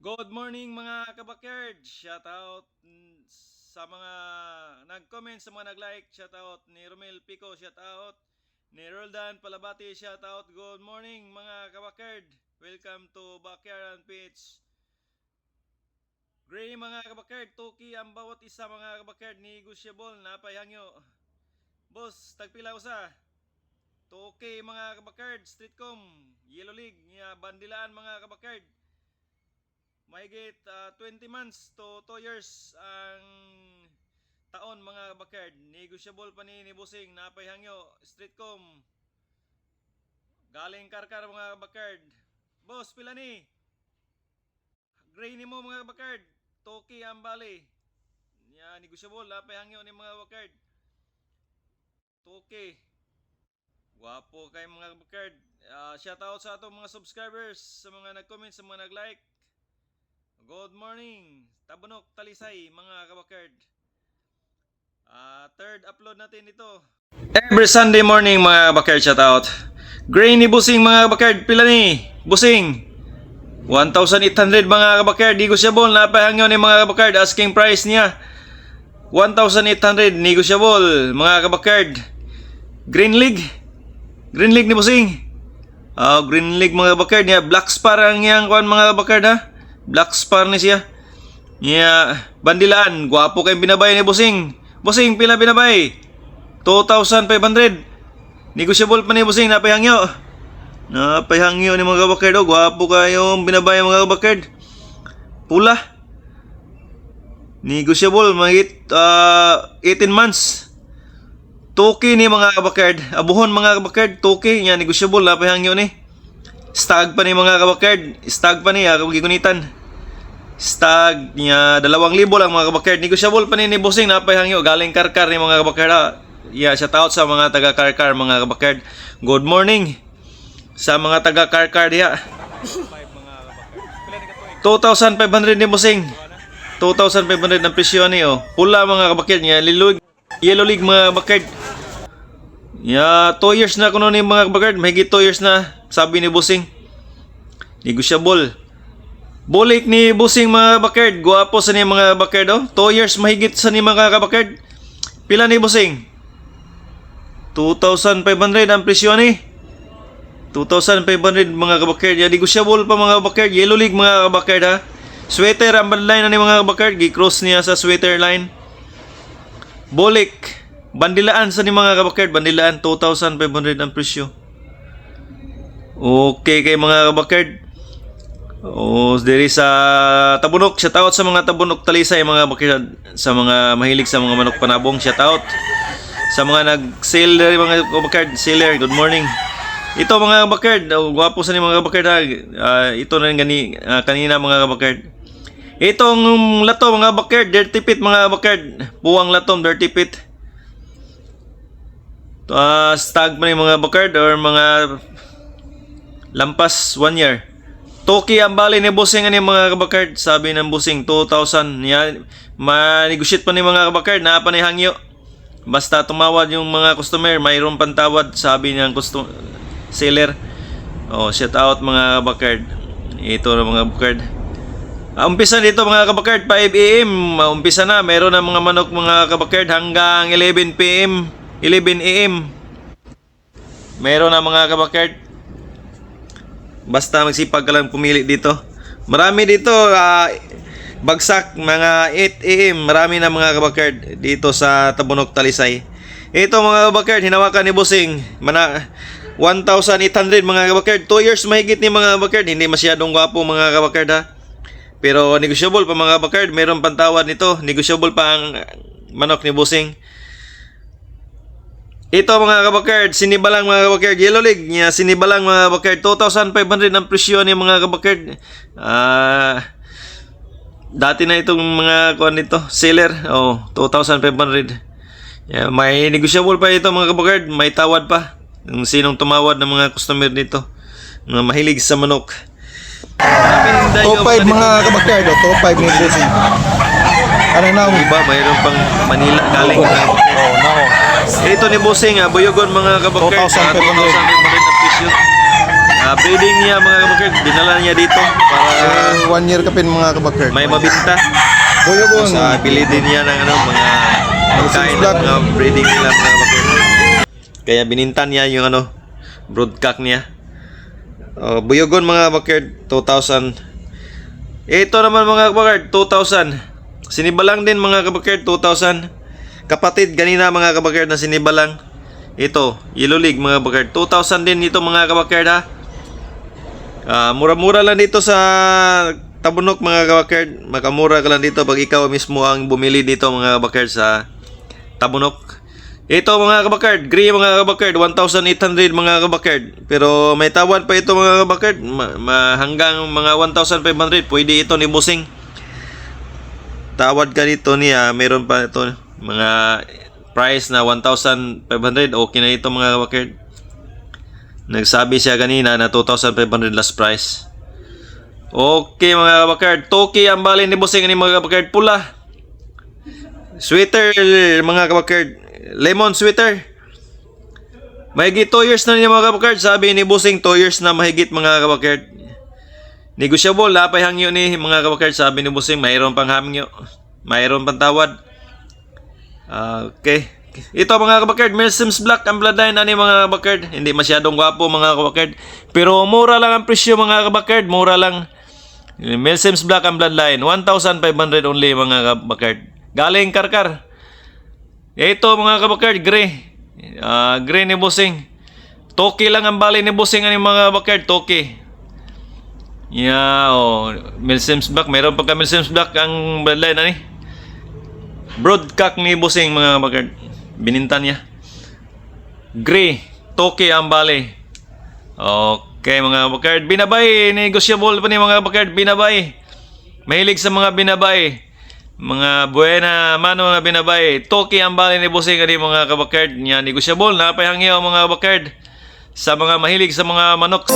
Good morning mga kabakerd. Shout out sa mga nag-comment, sa mga nag-like. Shout out ni Romel Pico, shout out ni Roldan Palabati, shout out. Good morning mga kabakerd. Welcome to Backyard and Pitch. Gray mga kabakerd, tuki ang bawat isa mga kabakerd, negotiable na payhangyo. Boss, tagpila usa. Tuki mga kabakerd, Streetcom, Yellow League, niya bandilaan mga kabakerd. Mahigit 20 months to 2 years ang taon mga kabakerd. Negotiable pa ni Busing, napay hangyo, Streetcom. Galing Karkar mga kabakerd. Boss, pila ni? Gray ni mo mga kabakerd. Toki ang bali. Negotiable, napay hangyo ni mga kabakerd. Toki. Wapo kay mga kabakerd. Shout out sa atong mga subscribers, sa mga nag-comment, sa mga nag-like. Good morning, Tabunok, Talisay, mga kabakerd. Third upload natin ito. Every Sunday morning, mga kabakerd, shout out. Grainy Busing, mga kabakerd, pila ni? Busing. 1,800 mga kabakerd, negotiable. Napahangyo ni mga kabakerd, asking price niya 1,800, negotiable, mga kabakerd. Green League. Green League ni Busing. Green League mga kabakerd niya. Black Spar ang yang kuan mga kabakerd ha. Black Spar ni siya. Bandilaan. Gwapo kayong binabay ni Busing. Busing, pila binabay? 2,500. Negotiable pa ni Busing. Napayhangyo. Napayhangyo ni mga kabakerd. Gwapo kayong binabay mga kabakerd. Pula. Negotiable. Mahigit 18 months. Toki ni mga kabakerd. Abuhon mga kabakerd. Toki. Negotiable. Napayhangyo ni. Stag pa ni mga kabakerd. Stag pa ni gigunitan. Stag niya 2,000 lang mga kabakerd. Negotiable pa ni Busing, napay hangyo. Galing Karkar ni mga kabakerd. Shout out sa mga taga Karkar mga kabakerd. Good morning sa mga taga Karkar diha. 2,500 ni Busing. 2,500 ang presyo ni Pula mga kabakerd niya. Yellow League mga kabakerd. 2 years na kuno ni mga kabakerd. Mahigit 2 years na. Sabi ni Busing. Negotiable. Bulik ni Busing mga kabakerd. Guwapo sa ni mga kabakerd 2 years mahigit sa ni mga kabakerd. Pila ni Busing? 2,500 ang presyo ni. 2,500 mga kabakerd. Negotiable pa mga kabakerd. Yellow League mga kabakerd ha. Sweater ang line na ni mga kabakerd. Gi-cross niya sa sweater line. Bulik. Bandilaan sa ni mga kabakerd. Bandilaan 2,500 ang presyo. Okay kay mga kabakerd. Diri sa Tabunok, shout out sa mga Tabunok Talisay mga kabakerd, sa mga mahilig sa mga manok panabong, shout out sa mga nag-sale diri mga kabakerd, seller, good morning. Ito mga kabakerd, gwapo sa ni mga kabakerd ito na gani kanina mga kabakerd. Itong lato mga kabakerd, dirty pit mga kabakerd, buwang latom dirty pit. Stag pa ni mga kabakerd or mga lampas 1 year. Toki ang bali ni Busing ani mga kabakerd. Sabi ng Busing 2,000. Ma-negotiate pa ni mga kabakerd. Naa pa ni hangyo. Basta tumawad yung mga customer, mayroon pantawad. Sabi ng seller. Shout out mga kabakerd. Ito na mga kabakerd. Umpisa dito mga kabakerd 5 AM. Umpisa na. Mayroon na mga manok mga kabakerd hanggang 11 PM 11 AM. Mayroon na mga kabakerd. Basta magsipag ka lang pumili dito. Marami dito bagsak mga 8 AM. Marami na mga kabakerd dito sa Tabunok Talisay. Ito mga kabakerd, hinawakan ni Busing 1,800 mga kabakerd. 2 years mahigit ni mga kabakerd. Hindi masyadong gwapo mga kabakerd ha. Pero negotiable pa mga kabakerd. Mayroon pantawad nito. Negotiable pa ang manok ni Busing. Ito mga kabakerd, sinibalang mga kabakerd, Yellow League niya, sinibalang mga kabakerd, 2,500 ang presyo ni mga kabakerd. Dati na itong mga kuan nito, seller, 2,500. May negotiable pa ito mga kabakerd, may tawad pa. Kung sinong tumawad ng mga customer nito, mga mahilig sa manok. 2.5 mga kabakerd, 2.5 ni Busing. Ano na? Iba, mayroon pang Manila galing. Ito ni Busing, Buyogon mga kabakerd, 2,500 ang presyo. Breeding niya mga kabakard, dinala niya dito para 1 year kapin mga kabakard. may mabinta. Buyogon. Sa bili din niya ng mga pagkain Black. ng mga breeding nila mga kabakard. Kaya binintan niya yung broodcock niya. Buyogon mga kabakard, 2,000. Ito naman mga kabakard, 2,000. Sinibalang din mga kabakard, 2,000. Kapatid ganina mga kabakard na sinibalang. Ito, Yellow League mga kabakard, 2,000 din ito mga kabakard ha. Mura-mura lang dito sa Tabunok mga kabakard. Makamura ka lang dito pag ikaw mismo ang bumili dito mga kabakard sa Tabunok. Ito mga kabakard, gray mga kabakard, 1,800 mga kabakard. Pero may tawad pa ito mga kabakard, hanggang mga 1,500 pwede ito ni Busing. Tawad ka dito niya, meron pa ito mga price na 1,500. Okay na ito mga kabakard. Nagsabi siya kanina na 2,500 last price. Okay mga kabakard, Toki ang bali ni Busing ni mga kabakard, pula. Sweater mga kabakard, lemon sweater. Mahigit 2 years na niya mga kabakard. Sabi ni Busing 2 years na mahigit mga kabakard. Negotiable, lapay hangyo ni mga kabakard. Sabi ni Busing mayroon pang hangyo, mayroon pang tawad. Okay. Ito mga kabakard, Milsims Black ang bloodline ani mga kabakard. Hindi masyadong gwapo mga kabakard, pero mura lang ang presyo mga kabakard, mura lang. Milsims Black ang bloodline, 1,500 only mga kabakard. Galing Karkar. Ito mga kabakard, gray. Gray ni Busing. Toki lang ang bali ni Busing ani mga kabakard, Toki. Milsims Black, mayroon pa ka Milsims Black ang bloodline ani. Broodcock ni Busing mga kabakard. Binintan niya. Gray, Toki ang bali. Okay mga kabakard, binabay, negotiable pa ni mga kabakard, binabay. Mahilig sa mga binabay. Mga buena mano na binabay. Toki ang bali ni Busing ani mga kabakard. Nya negotiable, napayhangyo mga kabakard sa mga mahilig sa mga manok.